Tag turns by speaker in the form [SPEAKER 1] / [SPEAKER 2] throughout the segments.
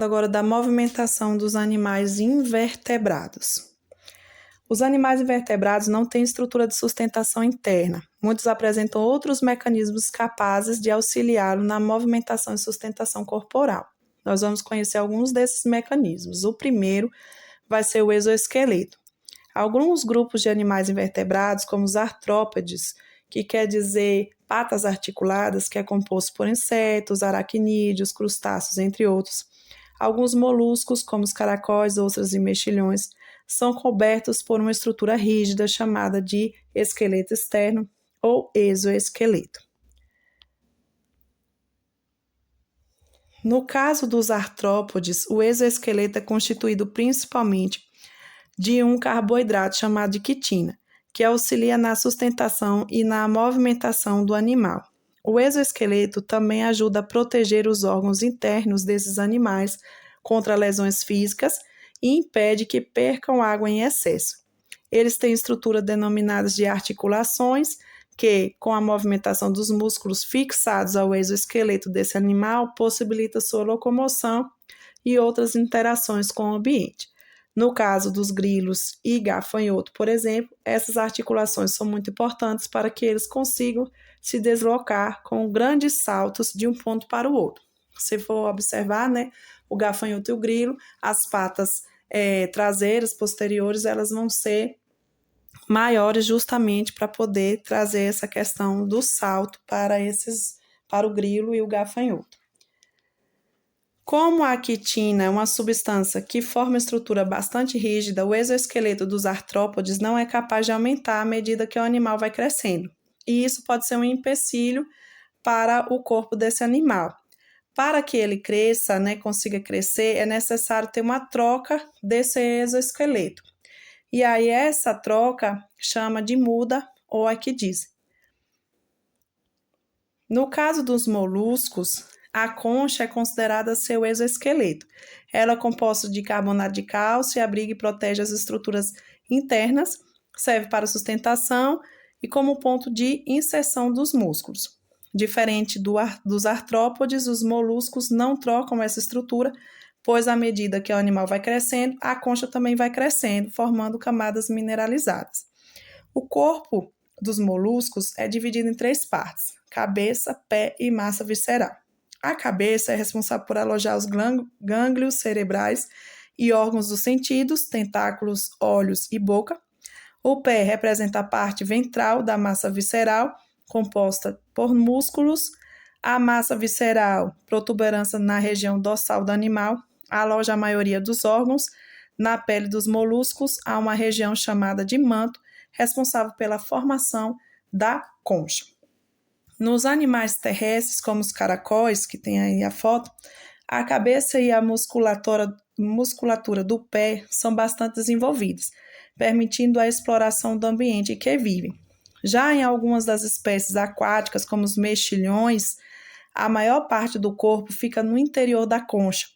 [SPEAKER 1] Agora da movimentação dos animais invertebrados. Os animais invertebrados não têm estrutura de sustentação interna. Muitos apresentam outros mecanismos capazes de auxiliá-lo na movimentação e sustentação corporal. Nós vamos conhecer alguns desses mecanismos. O primeiro vai ser o exoesqueleto. Alguns grupos de animais invertebrados, como os artrópodes, que quer dizer patas articuladas, que é composto por insetos, aracnídeos, crustáceos, entre outros. Alguns moluscos, como os caracóis, ostras e mexilhões, são cobertos por uma estrutura rígida chamada de esqueleto externo ou exoesqueleto. No caso dos artrópodes, o exoesqueleto é constituído principalmente de um carboidrato chamado de quitina, que auxilia na sustentação e na movimentação do animal. O exoesqueleto também ajuda a proteger os órgãos internos desses animais contra lesões físicas e impede que percam água em excesso. Eles têm estrutura denominadas de articulações, que, com a movimentação dos músculos fixados ao exoesqueleto desse animal, possibilita sua locomoção e outras interações com o ambiente. No caso dos grilos e gafanhoto, por exemplo, essas articulações são muito importantes para que eles consigam se deslocar com grandes saltos de um ponto para o outro. Se for observar, o gafanhoto e o grilo, as patas traseiras, posteriores, elas vão ser maiores justamente para poder trazer essa questão do salto para o grilo e o gafanhoto. Como a quitina é uma substância que forma uma estrutura bastante rígida, o exoesqueleto dos artrópodes não é capaz de aumentar à medida que o animal vai crescendo. E isso pode ser um empecilho para o corpo desse animal. Para que ele cresça, consiga crescer, é necessário ter uma troca desse exoesqueleto. E aí essa troca chama de muda ou aquidise. No caso dos moluscos, a concha é considerada seu exoesqueleto. Ela é composta de carbonato de cálcio e abriga e protege as estruturas internas, serve para sustentação e como ponto de inserção dos músculos. Diferente dos artrópodes, os moluscos não trocam essa estrutura, pois à medida que o animal vai crescendo, a concha também vai crescendo, formando camadas mineralizadas. O corpo dos moluscos é dividido em 3 partes: cabeça, pé e massa visceral. A cabeça é responsável por alojar os gânglios cerebrais e órgãos dos sentidos, tentáculos, olhos e boca. O pé representa a parte ventral da massa visceral, composta por músculos. A massa visceral, protuberância na região dorsal do animal, aloja a maioria dos órgãos. Na pele dos moluscos, há uma região chamada de manto, responsável pela formação da concha. Nos animais terrestres, como os caracóis, que tem aí a foto, a cabeça e a musculatura do pé são bastante desenvolvidas, permitindo a exploração do ambiente em que vivem. Já em algumas das espécies aquáticas, como os mexilhões, a maior parte do corpo fica no interior da concha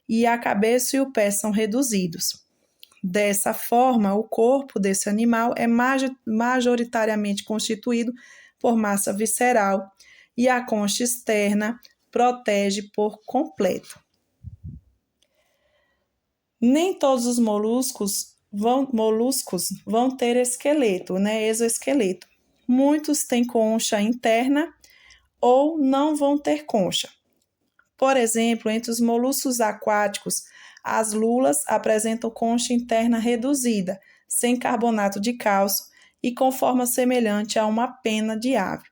[SPEAKER 1] e a cabeça e o pé são reduzidos. Dessa forma, o corpo desse animal é majoritariamente constituído por massa visceral e a concha externa protege por completo. Nem todos os moluscos vão ter esqueleto, exoesqueleto. Muitos têm concha interna ou não vão ter concha. Por exemplo, entre os moluscos aquáticos, as lulas apresentam concha interna reduzida, sem carbonato de cálcio e com forma semelhante a uma pena de ave,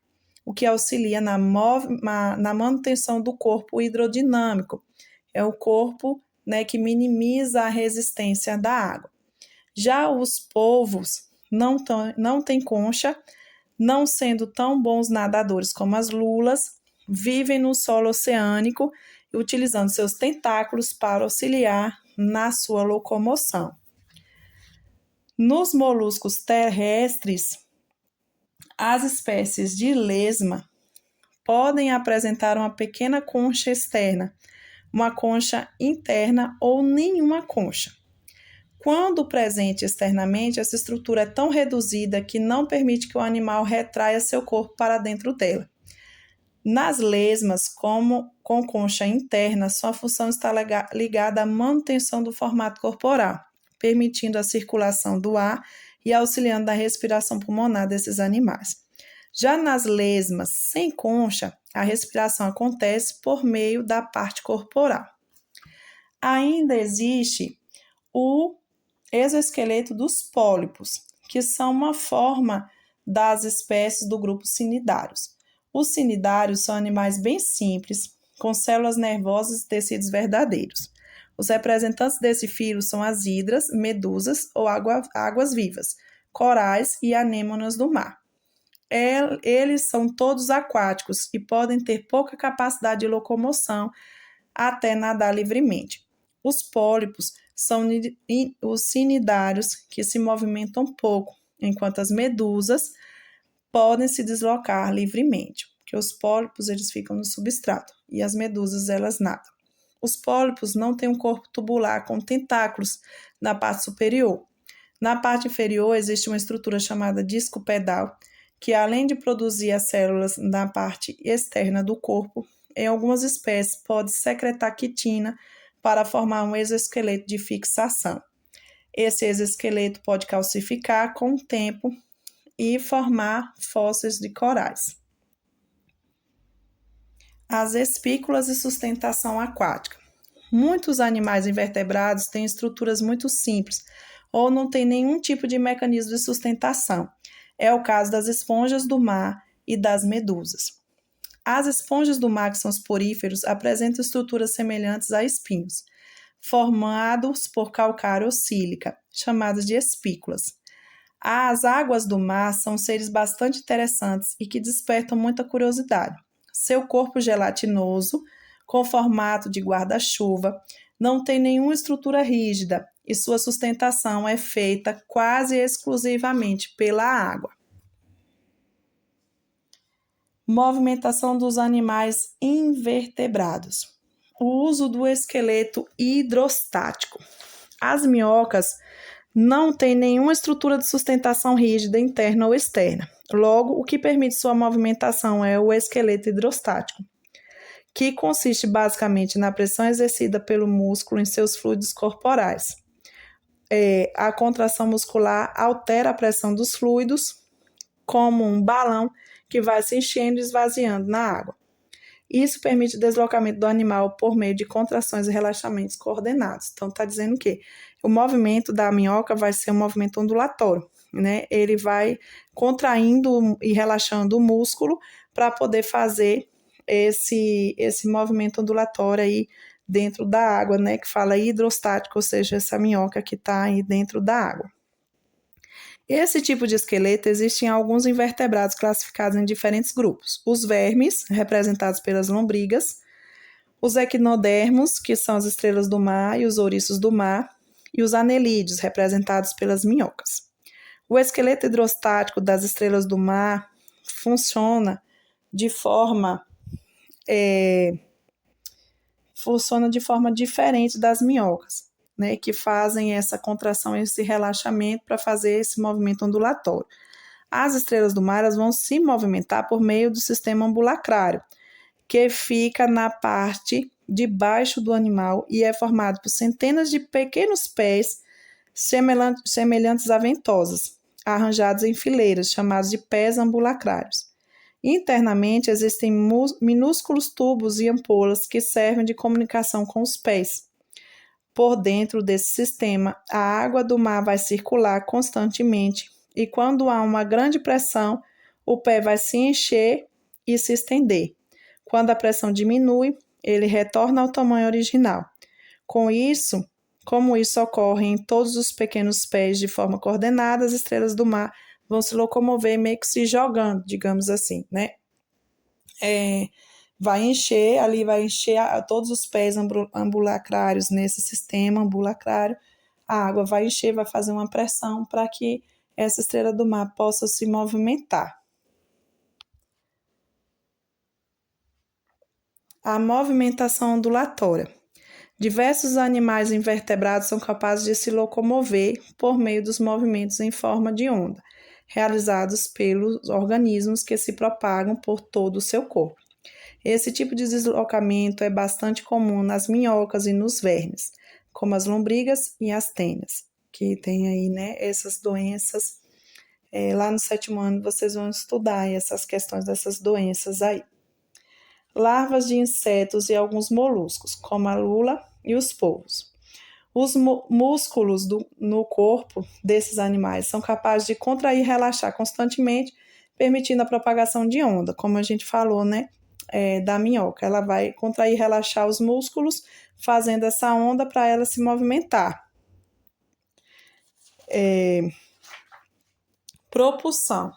[SPEAKER 1] o que auxilia na manutenção do corpo hidrodinâmico. É o corpo que minimiza a resistência da água. Já os polvos não têm concha, não sendo tão bons nadadores como as lulas, vivem no solo oceânico, utilizando seus tentáculos para auxiliar na sua locomoção. Nos moluscos terrestres, as espécies de lesma podem apresentar uma pequena concha externa, uma concha interna ou nenhuma concha. Quando presente externamente, essa estrutura é tão reduzida que não permite que o animal retraia seu corpo para dentro dela. Nas lesmas, como com concha interna, sua função está ligada à manutenção do formato corporal, permitindo a circulação do ar e auxiliando na respiração pulmonar desses animais. Já nas lesmas sem concha, a respiração acontece por meio da parte corporal. Ainda existe o exoesqueleto dos pólipos, que são uma forma das espécies do grupo cnidários. Os cnidários são animais bem simples, com células nervosas e tecidos verdadeiros. Os representantes desse filo são as hidras, medusas ou águas-vivas, corais e anêmonas do mar. Eles são todos aquáticos e podem ter pouca capacidade de locomoção até nadar livremente. Os pólipos são os cnidários que se movimentam pouco, enquanto as medusas podem se deslocar livremente, porque os pólipos eles ficam no substrato e as medusas elas nadam. Os pólipos não têm um corpo tubular com tentáculos na parte superior. Na parte inferior existe uma estrutura chamada disco pedal, que além de produzir as células na parte externa do corpo, em algumas espécies pode secretar quitina para formar um exoesqueleto de fixação. Esse exoesqueleto pode calcificar com o tempo e formar fósseis de corais. As espículas e sustentação aquática. Muitos animais invertebrados têm estruturas muito simples ou não têm nenhum tipo de mecanismo de sustentação. É o caso das esponjas do mar e das medusas. As esponjas do mar, que são os poríferos, apresentam estruturas semelhantes a espinhos, formados por calcário ou sílica, chamadas de espículas. As águas do mar são seres bastante interessantes e que despertam muita curiosidade. Seu corpo gelatinoso, com formato de guarda-chuva, não tem nenhuma estrutura rígida e sua sustentação é feita quase exclusivamente pela água. Movimentação dos animais invertebrados. O uso do esqueleto hidrostático. As minhocas não têm nenhuma estrutura de sustentação rígida interna ou externa. Logo, o que permite sua movimentação é o esqueleto hidrostático, que consiste basicamente na pressão exercida pelo músculo em seus fluidos corporais. A contração muscular altera a pressão dos fluidos, como um balão que vai se enchendo e esvaziando na água. Isso permite o deslocamento do animal por meio de contrações e relaxamentos coordenados. Então, está dizendo que o movimento da minhoca vai ser um movimento ondulatório, né? Ele vai contraindo e relaxando o músculo para poder fazer esse movimento ondulatório aí dentro da água, né? Que fala hidrostático, ou seja, essa minhoca que está aí dentro da água. Esse tipo de esqueleto existe em alguns invertebrados classificados em diferentes grupos. Os vermes, representados pelas lombrigas, os equinodermos, que são as estrelas do mar e os ouriços do mar, e os anelídeos, representados pelas minhocas. O esqueleto hidrostático das estrelas do mar funciona de forma diferente das minhocas, né, que fazem essa contração, esse relaxamento para fazer esse movimento ondulatório. As estrelas do mar vão se movimentar por meio do sistema ambulacrário, que fica na parte de baixo do animal e é formado por centenas de pequenos pés semelhantes a ventosas, arranjados em fileiras, chamados de pés ambulacrários. Internamente existem minúsculos tubos e ampolas que servem de comunicação com os pés. Por dentro desse sistema, a água do mar vai circular constantemente e quando há uma grande pressão, o pé vai se encher e se estender. Quando a pressão diminui, ele retorna ao tamanho original. Como isso ocorre em todos os pequenos pés de forma coordenada, as estrelas do mar vão se locomover meio que se jogando, digamos assim, né? Vai encher todos os pés ambulacrários nesse sistema ambulacrário, a água vai encher, vai fazer uma pressão para que essa estrela do mar possa se movimentar. A movimentação ondulatória. Diversos animais invertebrados são capazes de se locomover por meio dos movimentos em forma de onda, realizados pelos organismos que se propagam por todo o seu corpo. Esse tipo de deslocamento é bastante comum nas minhocas e nos vermes, como as lombrigas e as tênias, que tem aí, né, essas doenças. Lá no 7º ano vocês vão estudar essas questões dessas doenças aí. Larvas de insetos e alguns moluscos, como a lula e os polvos. Os músculos no corpo desses animais são capazes de contrair e relaxar constantemente, permitindo a propagação de onda, como a gente falou, né, da minhoca. Ela vai contrair e relaxar os músculos, fazendo essa onda para ela se movimentar. Propulsão.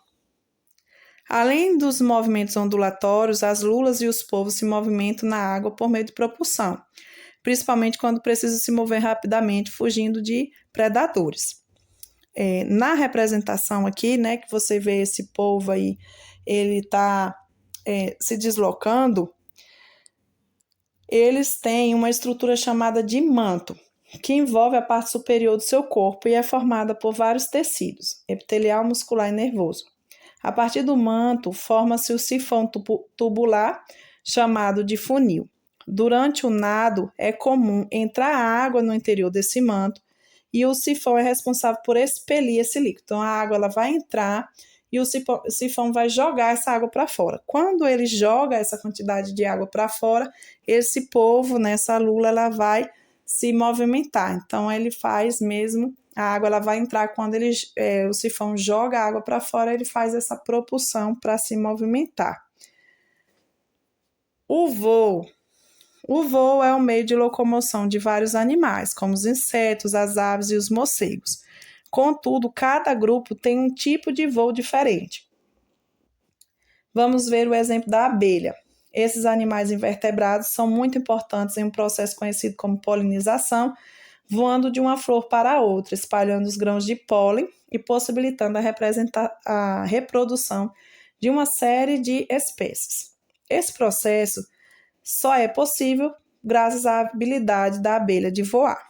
[SPEAKER 1] Além dos movimentos ondulatórios, as lulas e os polvos se movimentam na água por meio de propulsão, principalmente quando precisam se mover rapidamente, fugindo de predadores. Na representação aqui, né, que você vê esse polvo aí, ele está se deslocando, eles têm uma estrutura chamada de manto, que envolve a parte superior do seu corpo e é formada por vários tecidos, epitelial, muscular e nervoso. A partir do manto, forma-se o sifão tubular, chamado de funil. Durante o nado, é comum entrar água no interior desse manto e o sifão é responsável por expelir esse líquido. Então, a água ela vai entrar e o sifão vai jogar essa água para fora. Quando ele joga essa quantidade de água para fora, esse polvo, nessa lula, ela vai se movimentar. Então, ele faz mesmo, a água ela vai entrar quando o sifão joga a água para fora, ele faz essa propulsão para se movimentar. O voo. O voo é um meio de locomoção de vários animais, como os insetos, as aves e os morcegos. Contudo, cada grupo tem um tipo de voo diferente. Vamos ver o exemplo da abelha. Esses animais invertebrados são muito importantes em um processo conhecido como polinização, voando de uma flor para outra, espalhando os grãos de pólen e possibilitando a reprodução de uma série de espécies. Esse processo só é possível graças à habilidade da abelha de voar.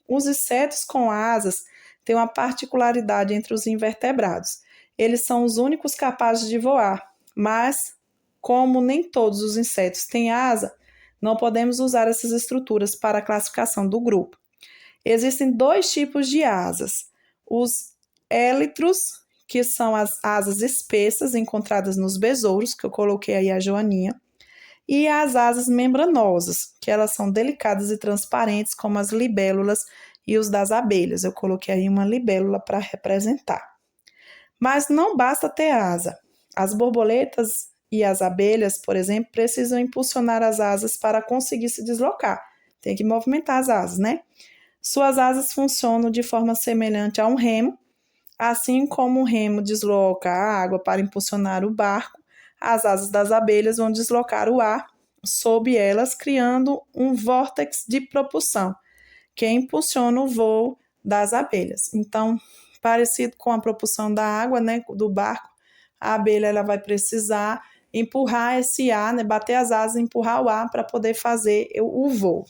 [SPEAKER 1] Os insetos com asas têm uma particularidade entre os invertebrados. Eles são os únicos capazes de voar, mas como nem todos os insetos têm asa, não podemos usar essas estruturas para a classificação do grupo. Existem 2 tipos de asas: os élitros, que são as asas espessas encontradas nos besouros, que eu coloquei aí a joaninha, e as asas membranosas, que elas são delicadas e transparentes, como as libélulas e os das abelhas. Eu coloquei aí uma libélula para representar. Mas não basta ter asa. As borboletas e as abelhas, por exemplo, precisam impulsionar as asas para conseguir se deslocar. Tem que movimentar as asas, né? Suas asas funcionam de forma semelhante a um remo, assim como o remo desloca a água para impulsionar o barco, as asas das abelhas vão deslocar o ar sob elas, criando um vórtex de propulsão, que impulsiona o voo das abelhas. Então, parecido com a propulsão da água, né, do barco, a abelha ela vai precisar empurrar esse ar, né, bater as asas e empurrar o ar para poder fazer o voo.